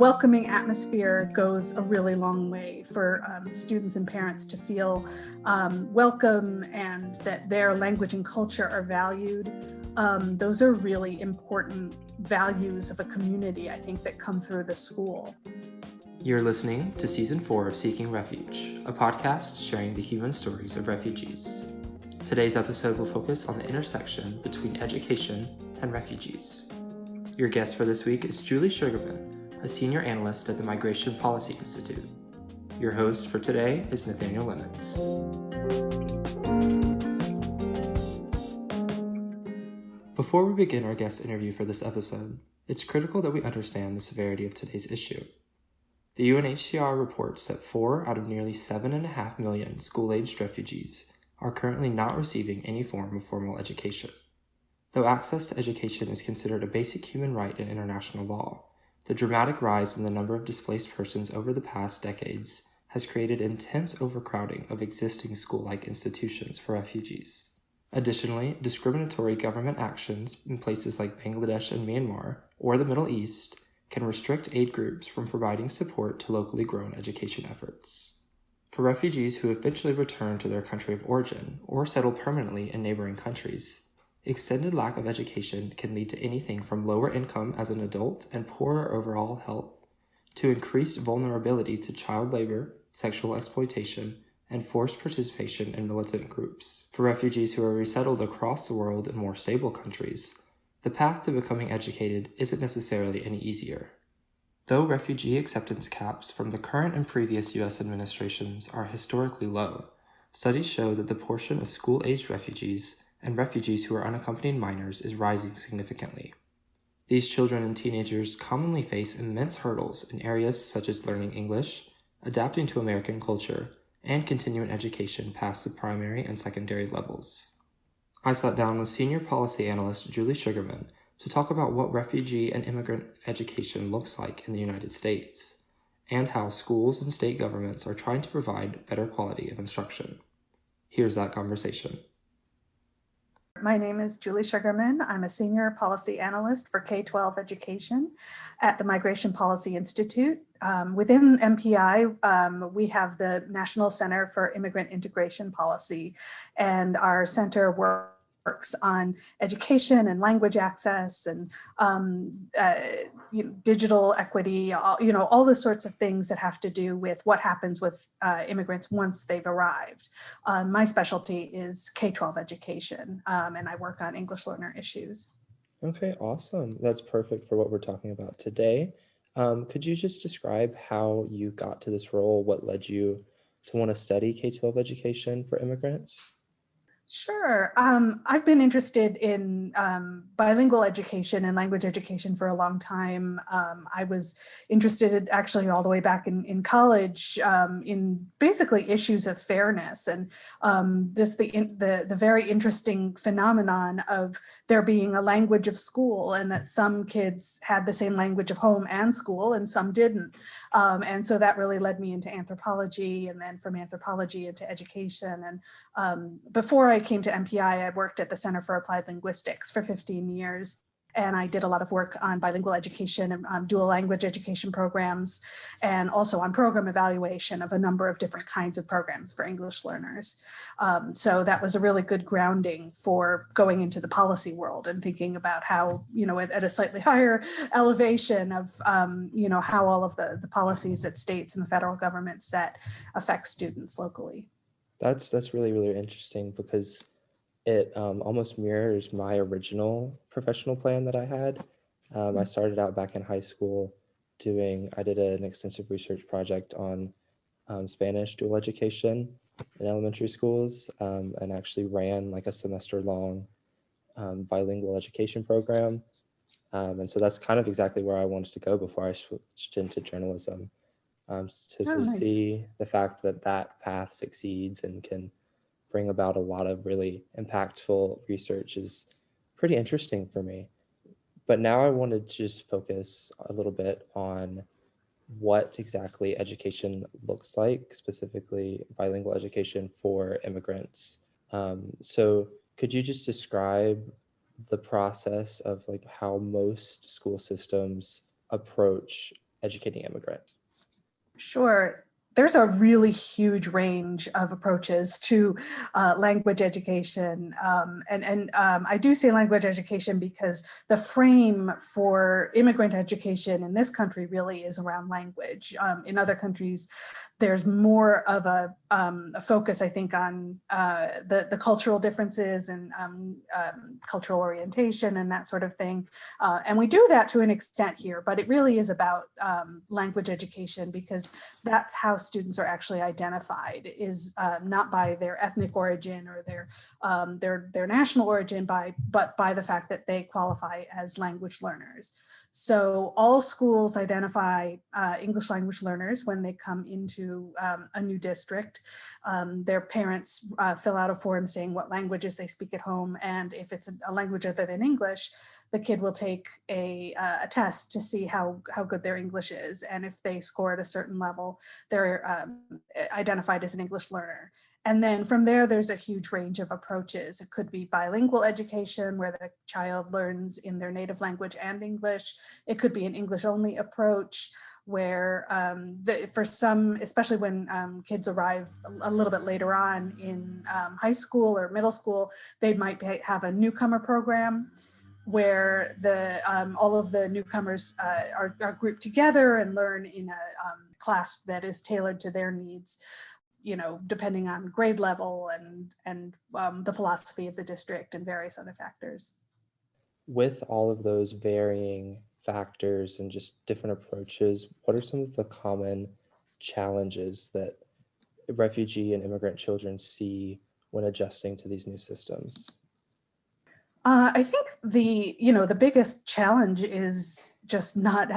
welcoming atmosphere goes a really long way for students and parents to feel welcome and that their language and culture are valued. Those are really important values of a community, I think, that come through the school. You're listening to Season 4 of Seeking Refuge, a podcast sharing the human stories of refugees. Today's episode will focus on the intersection between education and refugees. Your guest for this week is Julie Sugarman, a senior analyst at the Migration Policy Institute. Your host for today is Nathanael Lemmens. Before we begin our guest interview for this episode, it's critical that we understand the severity of today's issue. The UNHCR reports that 4 out of nearly 7.5 million school-aged refugees are currently not receiving any form of formal education. Though access to education is considered a basic human right in international law, the dramatic rise in the number of displaced persons over the past decades has created intense overcrowding of existing school-like institutions for refugees. Additionally, discriminatory government actions in places like Bangladesh and Myanmar, or the Middle East, can restrict aid groups from providing support to locally grown education efforts. For refugees who eventually return to their country of origin or settle permanently in neighboring countries, extended lack of education can lead to anything from lower income as an adult and poorer overall health, to increased vulnerability to child labor, sexual exploitation, and forced participation in militant groups. For refugees who are resettled across the world in more stable countries, the path to becoming educated isn't necessarily any easier. Though refugee acceptance caps from the current and previous U.S. administrations are historically low, studies show that the portion of school-aged refugees and refugees who are unaccompanied minors is rising significantly. These children and teenagers commonly face immense hurdles in areas such as learning English, adapting to American culture, and continuing education past the primary and secondary levels. I sat down with senior policy analyst Julie Sugarman to talk about what refugee and immigrant education looks like in the United States, and how schools and state governments are trying to provide better quality of instruction. Here's that conversation. My name is Julie Sugarman. I'm a senior policy analyst for K-12 education at the Migration Policy Institute. Within MPI, we have the National Center for Immigrant Integration Policy, and our center works on education and language access and digital equity, all the sorts of things that have to do with what happens with immigrants once they've arrived. My specialty is K-12 education, and I work on English learner issues. Okay, awesome. That's perfect for what we're talking about today. Could you just describe how you got to this role? What led you to want to study K-12 education for immigrants? Sure. I've been interested in bilingual education and language education for a long time. I was interested actually all the way back in college in basically issues of fairness and just the very interesting phenomenon of there being a language of school and that some kids had the same language of home and school and some didn't. And so that really led me into anthropology, and then from anthropology into education. And before I came to MPI, I worked at the Center for Applied Linguistics for 15 years. And I did a lot of work on bilingual education and dual language education programs, and also on program evaluation of a number of different kinds of programs for English learners. So that was a really good grounding for going into the policy world and thinking about how, at a slightly higher elevation of, how all of the policies that states and the federal government set affect students locally. That's really, really interesting because it almost mirrors my original professional plan that I had. I started out back in high school I did an extensive research project on Spanish dual education in elementary schools, and actually ran like a semester-long bilingual education program. And so that's kind of exactly where I wanted to go before I switched into journalism. Nice. See the fact that path succeeds and can bring about a lot of really impactful research is pretty interesting for me. But now I wanted to just focus a little bit on what exactly education looks like, specifically bilingual education for immigrants. So could you just describe the process of like how most school systems approach educating immigrants? Sure. There's a really huge range of approaches to language education. I do say language education because the frame for immigrant education in this country really is around language. In other countries, there's more of a focus, I think, on the cultural differences and cultural orientation and that sort of thing. And we do that to an extent here, but it really is about language education, because that's how students are actually identified, is not by their ethnic origin or their national origin, but by the fact that they qualify as language learners. So all schools identify English language learners when they come into a new district. Their parents fill out a form saying what languages they speak at home, and if it's a language other than English, the kid will take a test to see how good their English is. And if they score at a certain level, they're identified as an English learner. And then from there, there's a huge range of approaches. It could be bilingual education, where the child learns in their native language and English. It could be an English-only approach, where for some, especially when kids arrive a little bit later on in high school or middle school, they might have a newcomer program where all of the newcomers are grouped together and learn in a class that is tailored to their needs, depending on grade level and the philosophy of the district and various other factors. With all of those varying factors and just different approaches, what are some of the common challenges that refugee and immigrant children see when adjusting to these new systems? I think the biggest challenge is just not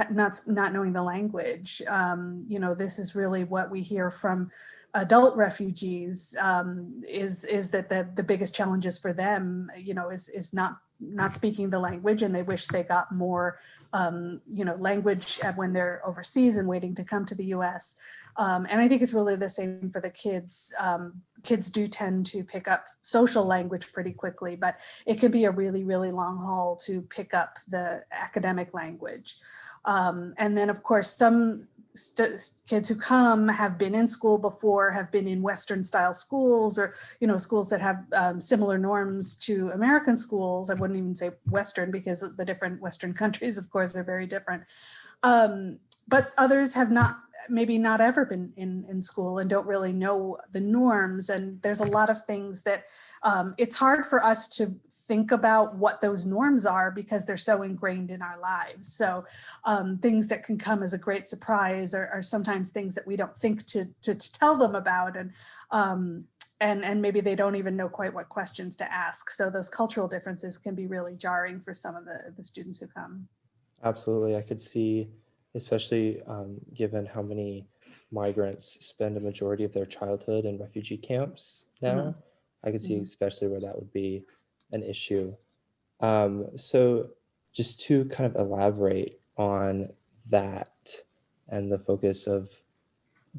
knowing the language. This is really what we hear from adult refugees, is that the biggest challenges for them, is not speaking the language, and they wish they got more language when they're overseas and waiting to come to the US. And I think it's really the same for the kids. Kids do tend to pick up social language pretty quickly, but it can be a really, really long haul to pick up the academic language. And then, of course, some kids who come have been in school before, have been in Western style schools, or schools that have similar norms to American schools. I wouldn't even say Western, because the different Western countries, of course, are very different. But others have maybe not ever been in school and don't really know the norms. And there's a lot of things that it's hard for us to think about what those norms are, because they're so ingrained in our lives. So things that can come as a great surprise are sometimes things that we don't think to tell them about, and maybe they don't even know quite what questions to ask. So those cultural differences can be really jarring for some of the students who come. Absolutely. I could see, especially given how many migrants spend a majority of their childhood in refugee camps now, mm-hmm. I could see mm-hmm. especially where that would be an issue. So just to kind of elaborate on that and the focus of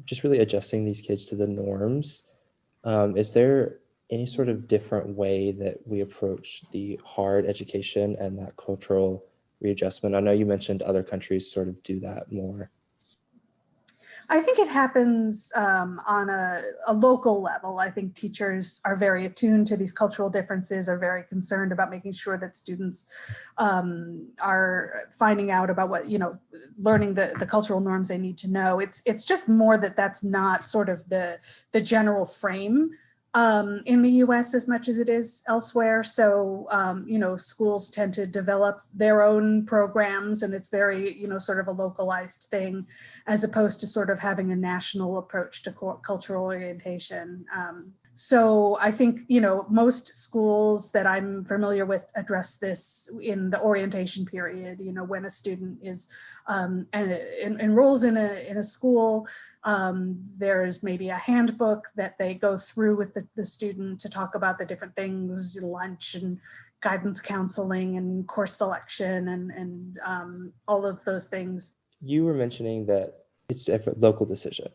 just really adjusting these kids to the norms, is there any sort of different way that we approach the hard education and that cultural readjustment? I know you mentioned other countries sort of do that more. I think it happens on a local level. I think teachers are very attuned to these cultural differences, are very concerned about making sure that students are finding out about what, learning the cultural norms they need to know. It's just more that that's not sort of the general frame in the US as much as it is elsewhere. So, schools tend to develop their own programs, and it's very, sort of a localized thing, as opposed to sort of having a national approach to cultural orientation. So I think, most schools that I'm familiar with address this in the orientation period, when a student is enrolls in a school. There's maybe a handbook that they go through with the student to talk about the different things, lunch and guidance counseling and course selection and all of those things. You were mentioning that it's a local decision.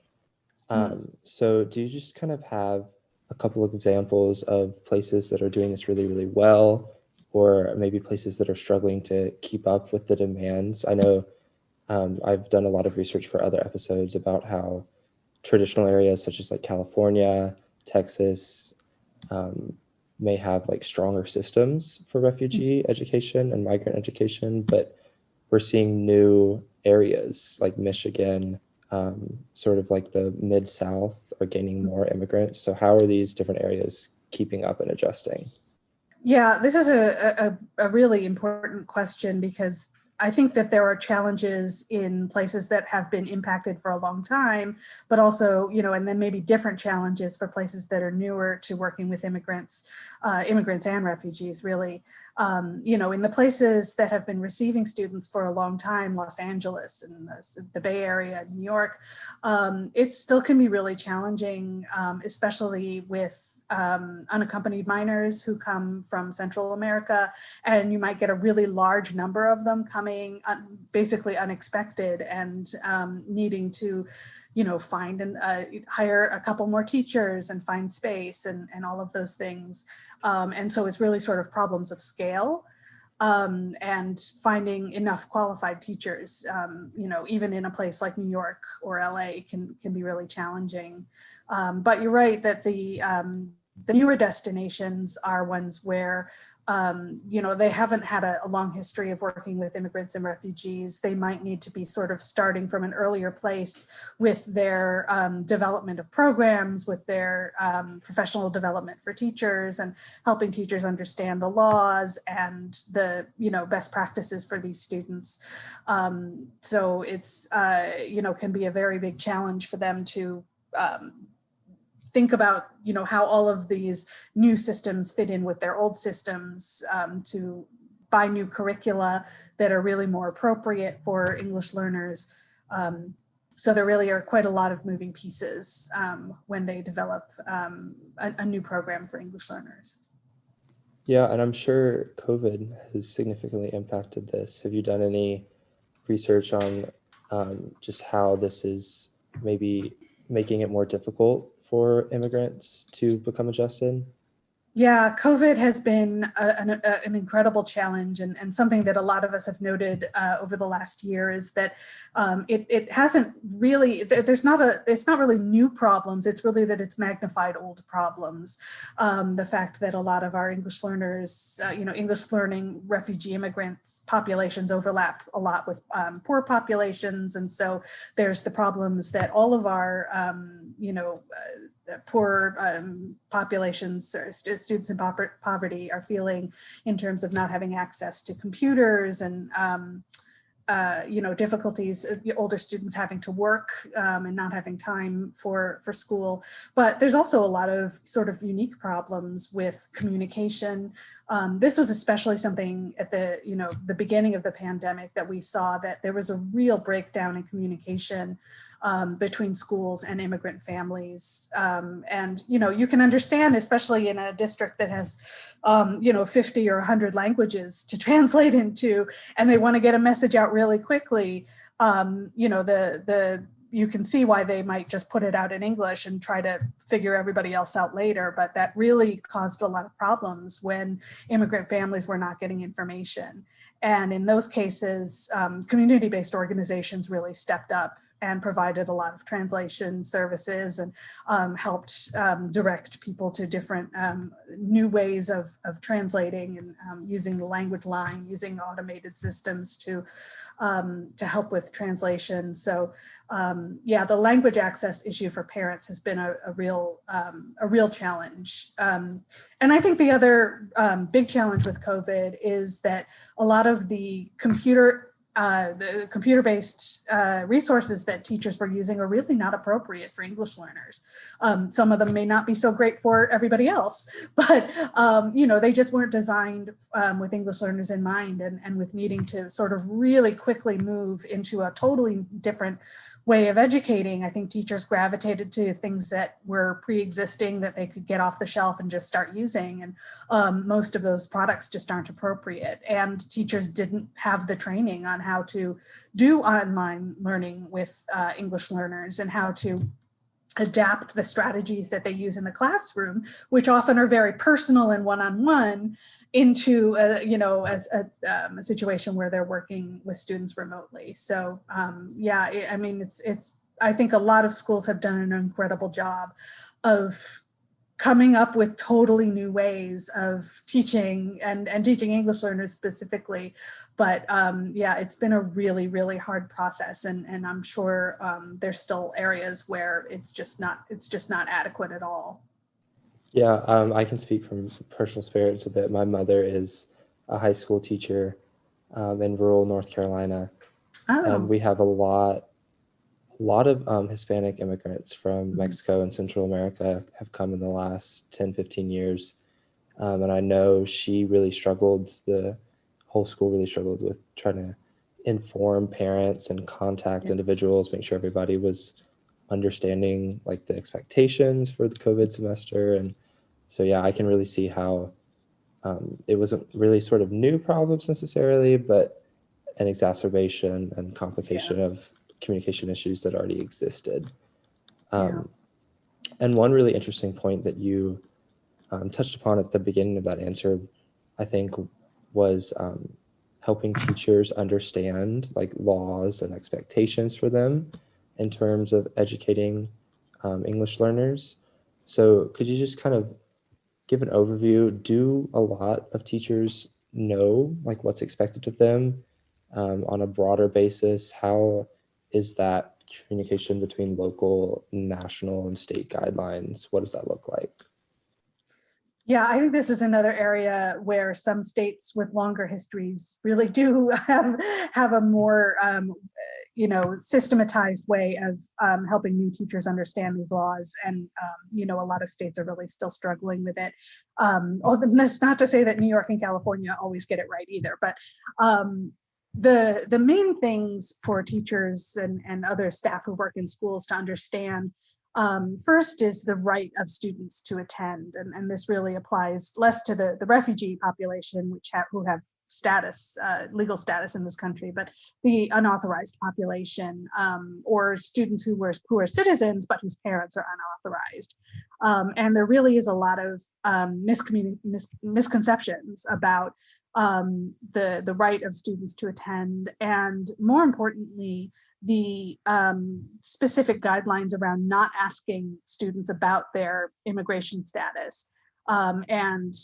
So do you just kind of have a couple of examples of places that are doing this really, really well, or maybe places that are struggling to keep up with the demands? I know I've done a lot of research for other episodes about how traditional areas such as like California, Texas, may have like stronger systems for refugee education and migrant education, but we're seeing new areas like Michigan, sort of like the Mid-South are gaining more immigrants. So how are these different areas keeping up and adjusting? Yeah, this is a really important question because I think that there are challenges in places that have been impacted for a long time, but also, and then maybe different challenges for places that are newer to working with immigrants and refugees, really. In the places that have been receiving students for a long time, Los Angeles and the Bay Area, New York, it still can be really challenging, especially with unaccompanied minors who come from Central America, and you might get a really large number of them coming basically unexpected and needing to, find and hire a couple more teachers and find space and all of those things. And so it's really sort of problems of scale. And finding enough qualified teachers, even in a place like New York or LA can be really challenging. But you're right that the newer destinations are ones where, they haven't had a long history of working with immigrants and refugees. They might need to be sort of starting from an earlier place with their development of programs, with their professional development for teachers and helping teachers understand the laws and the, best practices for these students. So it's, can be a very big challenge for them to think about, how all of these new systems fit in with their old systems, to buy new curricula that are really more appropriate for English learners. So there really are quite a lot of moving pieces when they develop a new program for English learners. Yeah, and I'm sure COVID has significantly impacted this. Have you done any research on just how this is maybe making it more difficult for immigrants to become adjusted? Yeah, COVID has been an incredible challenge, and something that a lot of us have noted over the last year is that it hasn't really, it's not really new problems. It's really that it's magnified old problems. The fact that a lot of our English learners, English learning refugee immigrants populations overlap a lot with poor populations, and so there's the problems that all of our poor populations or students in poverty are feeling in terms of not having access to computers and difficulties, older students having to work and not having time for school. But there's also a lot of sort of unique problems with communication. This was especially something at the beginning of the pandemic that we saw, that there was a real breakdown in communication between schools and immigrant families. And, you can understand, especially in a district that has, 50 or 100 languages to translate into, and they want to get a message out really quickly. You can see why they might just put it out in English and try to figure everybody else out later. But that really caused a lot of problems when immigrant families were not getting information. And in those cases, community-based organizations really stepped up and provided a lot of translation services and helped direct people to different new ways of translating and using the language line, using automated systems to help with translation. So the language access issue for parents has been a real challenge. And I think the other big challenge with COVID is that a lot of the computer-based resources that teachers were using are really not appropriate for English learners. Some of them may not be so great for everybody else, but they just weren't designed with English learners in mind, and with needing to sort of really quickly move into a totally different way of educating. I think teachers gravitated to things that were pre-existing that they could get off the shelf and just start using. And most of those products just aren't appropriate. And teachers didn't have the training on how to do online learning with English learners and how to adapt the strategies that they use in the classroom, which often are very personal and one-on-one, into a situation where they're working with students remotely. So yeah, I mean, it's I think a lot of schools have done an incredible job of coming up with totally new ways of teaching and teaching English learners specifically. But yeah, it's been a really, really hard process. And I'm sure there's still areas where it's just not adequate at all. Yeah, I can speak from personal experience a bit. My mother is a high school teacher in rural North Carolina, and we have a lot of Hispanic immigrants from Mexico and Central America have come in the last 10, 15 years. And I know she really struggled, the whole school really struggled with trying to inform parents and contact individuals, make sure everybody was understanding like the expectations for the COVID semester. And so, yeah, I can really see how it wasn't really sort of new problems necessarily, but an exacerbation and complication of communication issues that already existed. And one really interesting point that you touched upon at the beginning of that answer, I think, was helping teachers understand like laws and expectations for them in terms of educating English learners. So could you just kind of give an overview? Do a lot of teachers know like what's expected of them on a broader basis? How is that communication between local, national, and state guidelines? What does that look like? Yeah, I think this is another area where some states with longer histories really do have a more systematized way of helping new teachers understand these laws, and a lot of states are really still struggling with it. That's not to say that New York and California always get it right either, but the main things for teachers and other staff who work in schools to understand, first is the right of students to attend, and this really applies less to the refugee population, who have status, legal status in this country, but the unauthorized population, or students who are citizens but whose parents are unauthorized. And there really is a lot of misconceptions about the right of students to attend, and more importantly, the specific guidelines around not asking students about their immigration status, and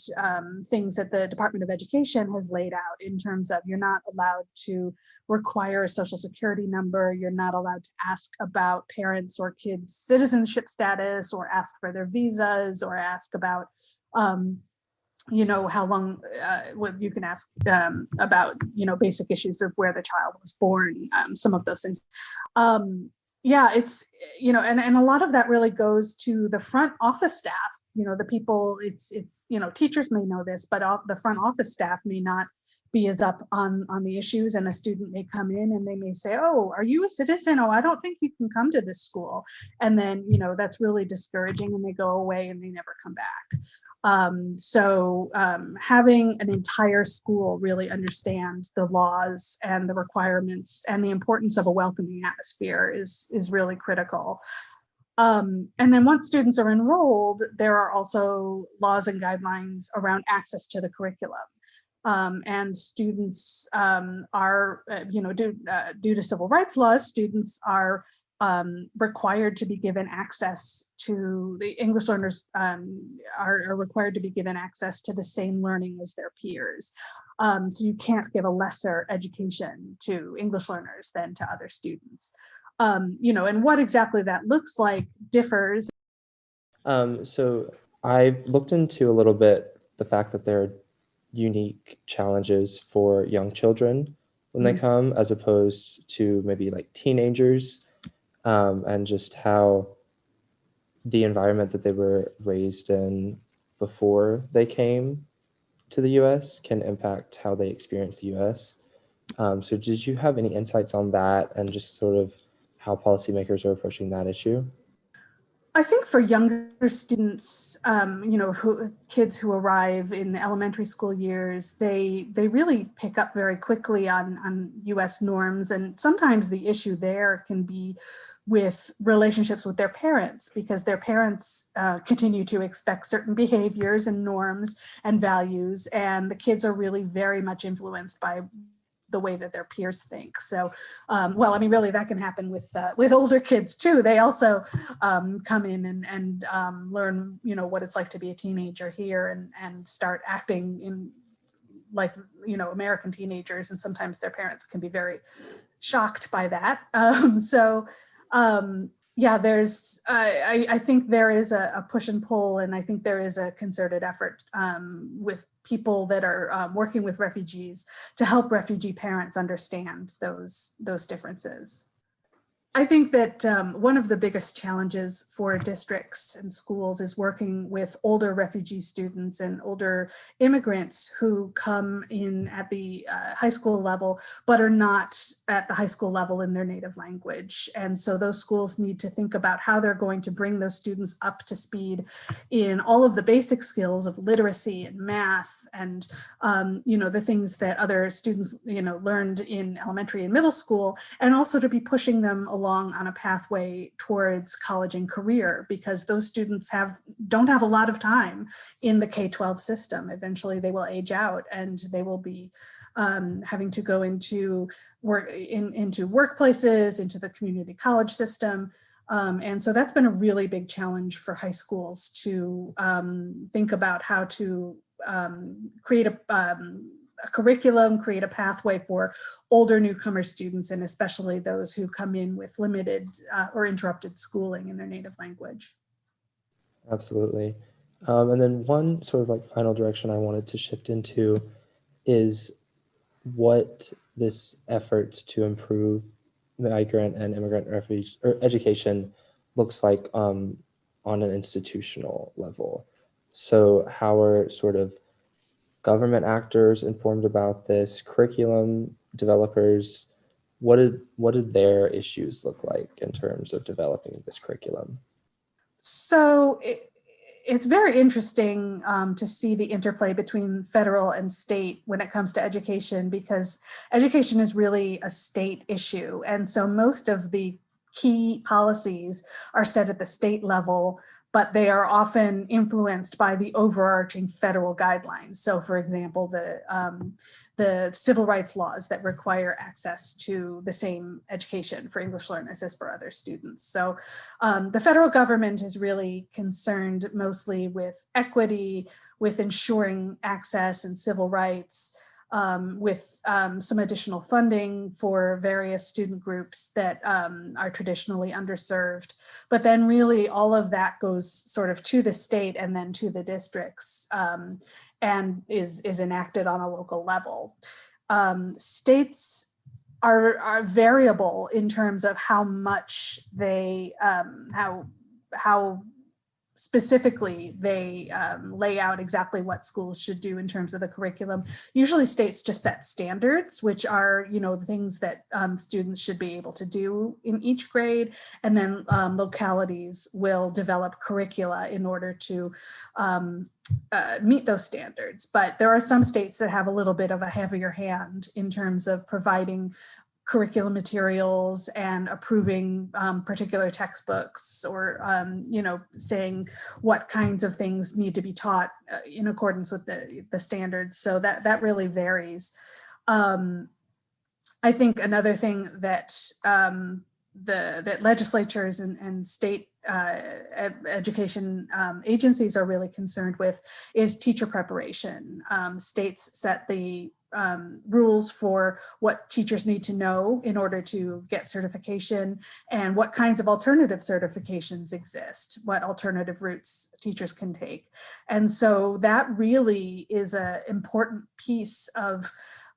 things that the Department of Education has laid out in terms of you're not allowed to require a social security number, you're not allowed to ask about parents or kids' citizenship status, or ask for their visas, or ask about how long, you can ask about, basic issues of where the child was born, some of those things. Yeah, it's, and a lot of that really goes to the front office staff, the people, it's teachers may know this, but the front office staff may not be as up on the issues, and a student may come in and they may say, oh, are you a citizen? Oh, I don't think you can come to this school. And then, that's really discouraging, and they go away and they never come back. So having an entire school really understand the laws and the requirements and the importance of a welcoming atmosphere is really critical. And then once students are enrolled, there are also laws and guidelines around access to the curriculum. And students are, due to civil rights laws, students are required to be given access to, the English learners are required to be given access to the same learning as their peers. So you can't give a lesser education to English learners than to other students. And what exactly that looks like differs. So I looked into a little bit the fact that there are unique challenges for young children when they come, as opposed to maybe like teenagers, and just how the environment that they were raised in before they came to the US can impact how they experience the US. So did you have any insights on that, and just sort of how policymakers are approaching that issue? I think for younger students, kids who arrive in the elementary school years, they really pick up very quickly on US norms, and sometimes the issue there can be with relationships with their parents, because their parents continue to expect certain behaviors and norms and values, and the kids are really very much influenced by the way that their peers think. So, well, I mean, really that can happen with older kids too. They also come in and learn, you know, what it's like to be a teenager here, and start acting in like, you know, American teenagers, and sometimes their parents can be very shocked by that. Yeah, there's, I think there is a push and pull, and I think there is a concerted effort with people that are working with refugees to help refugee parents understand those differences. I think that one of the biggest challenges for districts and schools is working with older refugee students and older immigrants who come in at the high school level, but are not at the high school level in their native language. And so those schools need to think about how they're going to bring those students up to speed in all of the basic skills of literacy and math, and you know, the things that other students, you know, learned in elementary and middle school, and also to be pushing them along on a pathway towards college and career, because those students don't have a lot of time in the K-12 system. Eventually they will age out, and they will be having to go into workplaces, into the community college system. And so that's been a really big challenge for high schools to think about how to create a curriculum, create a pathway for older newcomer students, and especially those who come in with limited or interrupted schooling in their native language. Absolutely. And then one sort of like final direction I wanted to shift into is what this effort to improve migrant and immigrant refugee education looks like on an institutional level. So how are sort of government actors informed about this, curriculum developers? What did their issues look like in terms of developing this curriculum? So it's very interesting to see the interplay between federal and state when it comes to education, because education is really a state issue. And so most of the key policies are set at the state level, but they are often influenced by the overarching federal guidelines. So for example, the civil rights laws that require access to the same education for English learners as for other students. So the federal government is really concerned mostly with equity, with ensuring access and civil rights, with some additional funding for various student groups that are traditionally underserved. But then really all of that goes sort of to the state and then to the districts, and is enacted on a local level. States are variable in terms of how much they, how specifically they lay out exactly what schools should do in terms of the curriculum. Usually states just set standards, which are, you know, the things that students should be able to do in each grade, and then localities will develop curricula in order to meet those standards. But there are some states that have a little bit of a heavier hand in terms of providing curriculum materials and approving particular textbooks, or you know, saying what kinds of things need to be taught in accordance with the standards. So that really varies. I think another thing that that legislatures and state education agencies are really concerned with is teacher preparation. States set the rules for what teachers need to know in order to get certification, and what kinds of alternative certifications exist, what alternative routes teachers can take. And so that really is an important piece of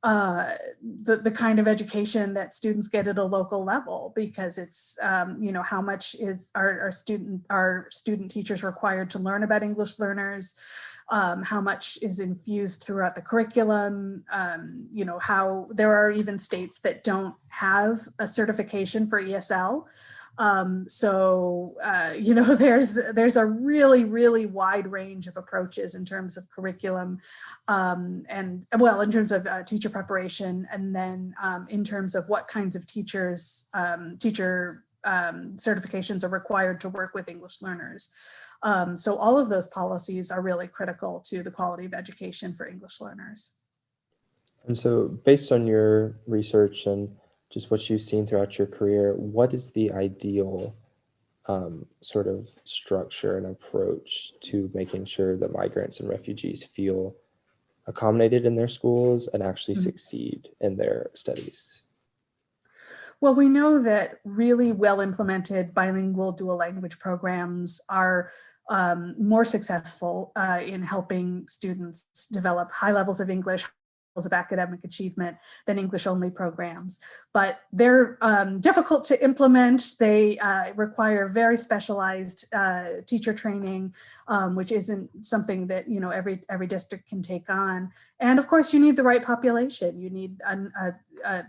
the kind of education that students get at a local level, because it's, you know, how much is our student teachers required to learn about English learners, how much is infused throughout the curriculum, you know, how there are even states that don't have a certification for ESL. So, you know, there's a really wide range of approaches in terms of curriculum, and well, in terms of teacher preparation, and then in terms of what kinds of teacher certifications are required to work with English learners. So all of those policies are really critical to the quality of education for English learners. And so based on your research and just what you've seen throughout your career, what is the ideal sort of structure and approach to making sure that migrants and refugees feel accommodated in their schools and actually succeed in their studies? Well, we know that really well implemented bilingual dual language programs are more successful in helping students develop high levels of English, of academic achievement than English-only programs. But they're difficult to implement. They require very specialized teacher training, which isn't something that every district can take on. And of course, you need the right population. You need a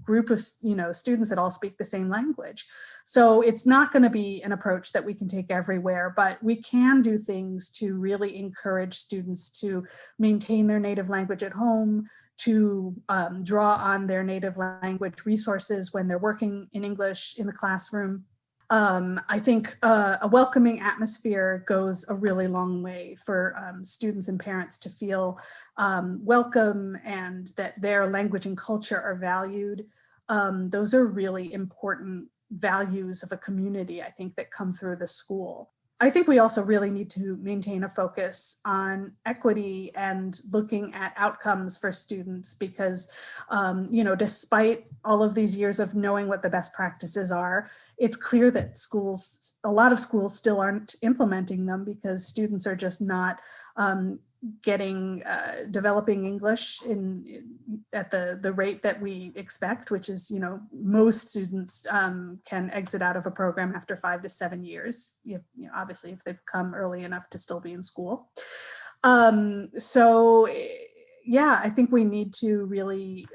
group of students that all speak the same language. So it's not going to be an approach that we can take everywhere, but we can do things to really encourage students to maintain their native language at home, to draw on their native language resources when they're working in English in the classroom. I think a welcoming atmosphere goes a really long way for students and parents to feel welcome and that their language and culture are valued. Those are really important values of a community, I think, that come through the school. I think we also really need to maintain a focus on equity and looking at outcomes for students because, despite all of these years of knowing what the best practices are, it's clear that a lot of schools still aren't implementing them because students are just not developing English at the rate that we expect, which is, most students can exit out of a program after 5 to 7 years, obviously if they've come early enough to still be in school. So yeah, I think we need to really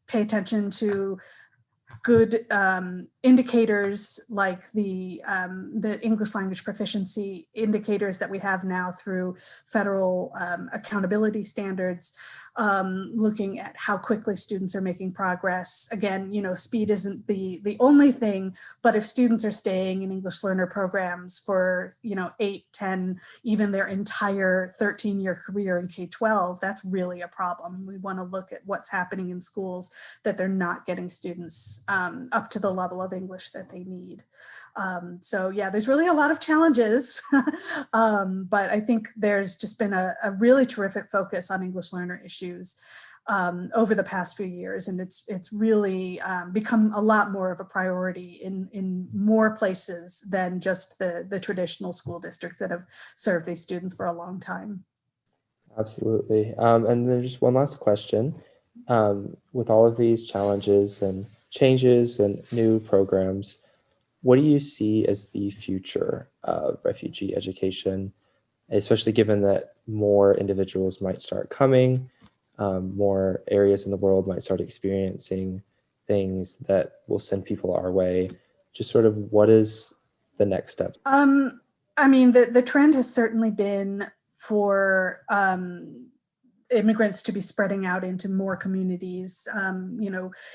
pay attention to good indicators like the English language proficiency indicators that we have now through federal accountability standards, looking at how quickly students are making progress. Again, speed isn't the only thing, but if students are staying in English learner programs for 8, 10, even their entire 13-year career in K-12, that's really a problem. We want to look at what's happening in schools that they're not getting students up to the level of English that they need. So yeah, there's really a lot of challenges, but I think there's just been a really terrific focus on English learner issues over the past few years, and it's really become a lot more of a priority in more places than just the traditional school districts that have served these students for a long time. Absolutely. And then just one last question. With all of these challenges and changes and new programs, what do you see as the future of refugee education, especially given that more individuals might start coming, more areas in the world might start experiencing things that will send people our way? Just sort of what is the next step? I mean, the trend has certainly been for immigrants to be spreading out into more communities,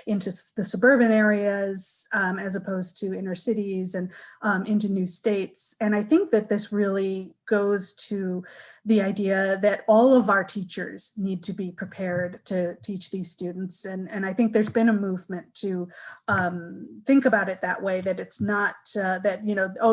into the suburban areas, as opposed to inner cities and into new states. And I think that this really goes to the idea that all of our teachers need to be prepared to teach these students. And I think there's been a movement to think about it that way, that it's not that,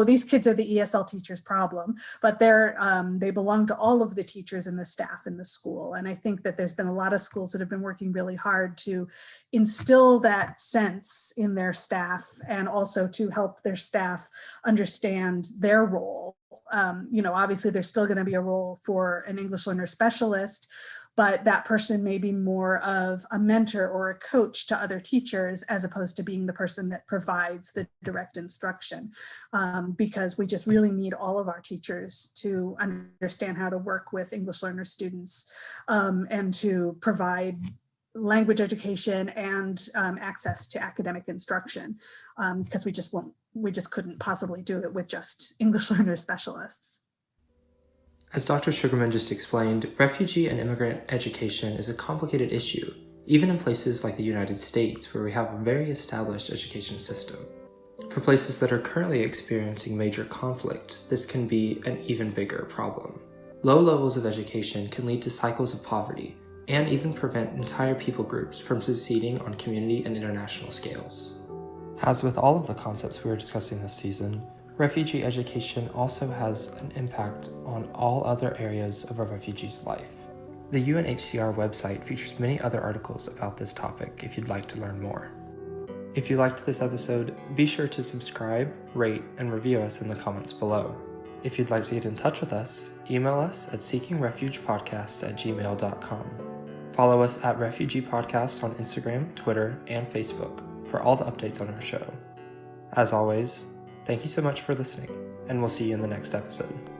these kids are the ESL teachers' problem, but they belong to all of the teachers and the staff in the school. And I think that there's been a lot of schools that have been working really hard to instill that sense in their staff and also to help their staff understand their role. Obviously there's still going to be a role for an English learner specialist, but that person may be more of a mentor or a coach to other teachers as opposed to being the person that provides the direct instruction, because we just really need all of our teachers to understand how to work with English learner students and to provide language education and access to academic instruction, because we just couldn't possibly do it with just English learner specialists. As Dr. Sugarman just explained, refugee and immigrant education is a complicated issue, even in places like the United States, where we have a very established education system. For places that are currently experiencing major conflict, this can be an even bigger problem. Low levels of education can lead to cycles of poverty and even prevent entire people groups from succeeding on community and international scales. As with all of the concepts we are discussing this season, refugee education also has an impact on all other areas of a refugee's life. The UNHCR website features many other articles about this topic if you'd like to learn more. If you liked this episode, be sure to subscribe, rate, and review us in the comments below. If you'd like to get in touch with us, email us at seekingrefugepodcast@gmail.com. Follow us at Refugee Podcast on Instagram, Twitter, and Facebook for all the updates on our show. As always, thank you so much for listening, and we'll see you in the next episode.